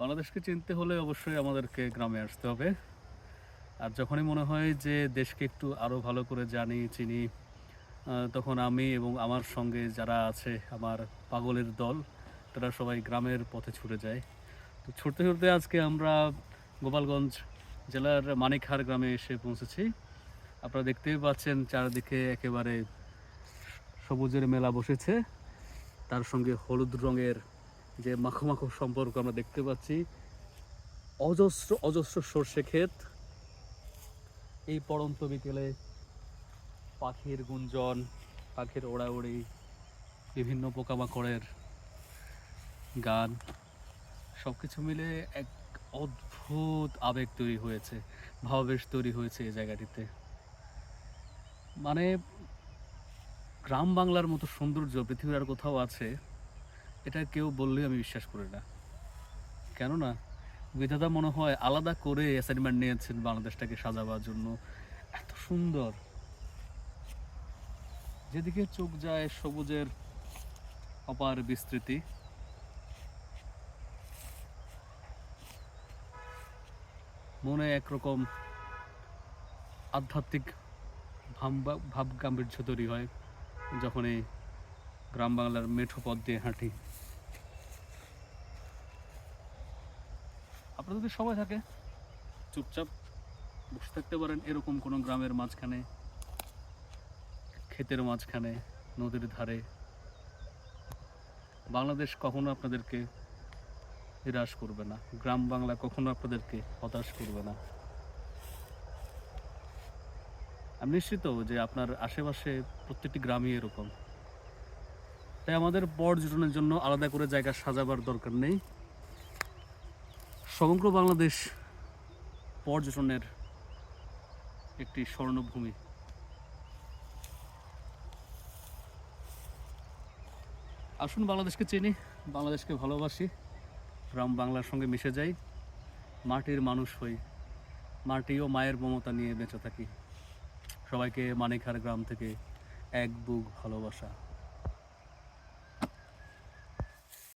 বাংলাদেশকে চিনতে হলে অবশ্যই আমাদেরকে গ্রামে আসতে হবে। আর যখনই মনে হয় যে দেশকে একটু আরও ভালো করে জানি, চিনি, তখন আমি এবং আমার সঙ্গে যারা আছে আমার পাগলের দল, তারা সবাই গ্রামের পথে ছুটে যায়। তো ছুটতে, ছুটতে আজকে আমরা গোপালগঞ্জ জেলার মানিকহার গ্রামে এসে পৌঁছেছি। আপনারা দেখতেই পাচ্ছেন চারিদিকে একেবারে সবুজের মেলা বসেছে। তার সঙ্গে হলুদ রঙের যে মাখো, মাখো সম্পর্ক আমরা দেখতে পাচ্ছি। অজস্র, অজস্র সরষে ক্ষেত। এই পড়ন্ত বিকেলে পাখির গুঞ্জন, পাখির ওড়াউড়ি, বিভিন্ন পোকামাকড়ের গান, সবকিছু মিলে এক অদ্ভুত আবেগ তৈরি হয়েছে, ভাবাবেশ তৈরি হয়েছে এই জায়গাটিতে। মানে গ্রাম বাংলার মতো সৌন্দর্য পৃথিবীর আর কোথাও আছে, এটা কেউ বললেই আমি বিশ্বাস করি না। কেননা বিধাতা মনে হয় আলাদা করে অ্যাসাইনমেন্ট নিয়েছেন বাংলাদেশটাকে সাজাবার জন্য। এত সুন্দর, যেদিকে চোখ যায় সবুজের অপার বিস্তৃতি। মনে একরকম আধ্যাত্মিক ভাব গাম্ভীর্য তৈরি হয় যখন এই গ্রাম বাংলার মেঠো পথ দিয়ে হাঁটি। আপনারা যদি সময় থাকে চুপচাপ বসে থাকতে পারেন এরকম কোনো গ্রামের মাঝখানে, ক্ষেতের মাঝখানে, নদীর ধারে। বাংলাদেশ কখনো আপনাদেরকে নিরাশ করবে না, গ্রাম বাংলা কখনো আপনাদেরকে হতাশ করবে না। আমি নিশ্চিত যে আপনার আশেপাশে প্রত্যেকটি গ্রামই এরকম। তাই আমাদের পর্যটনের জন্য আলাদা করে জায়গা সাজাবার দরকার নেই। সমগ্র বাংলাদেশ পর্যটনের একটি স্বর্ণভূমি। আসুন বাংলাদেশকে চিনি, বাংলাদেশকে ভালোবাসি, গ্রাম বাংলার সঙ্গে মিশে যাই, মাটির মানুষ হই, মাটি ও মায়ের মমতা নিয়ে বেঁচে থাকি। সবাইকে মানিকহার গ্রাম থেকে এক বুক ভালোবাসা।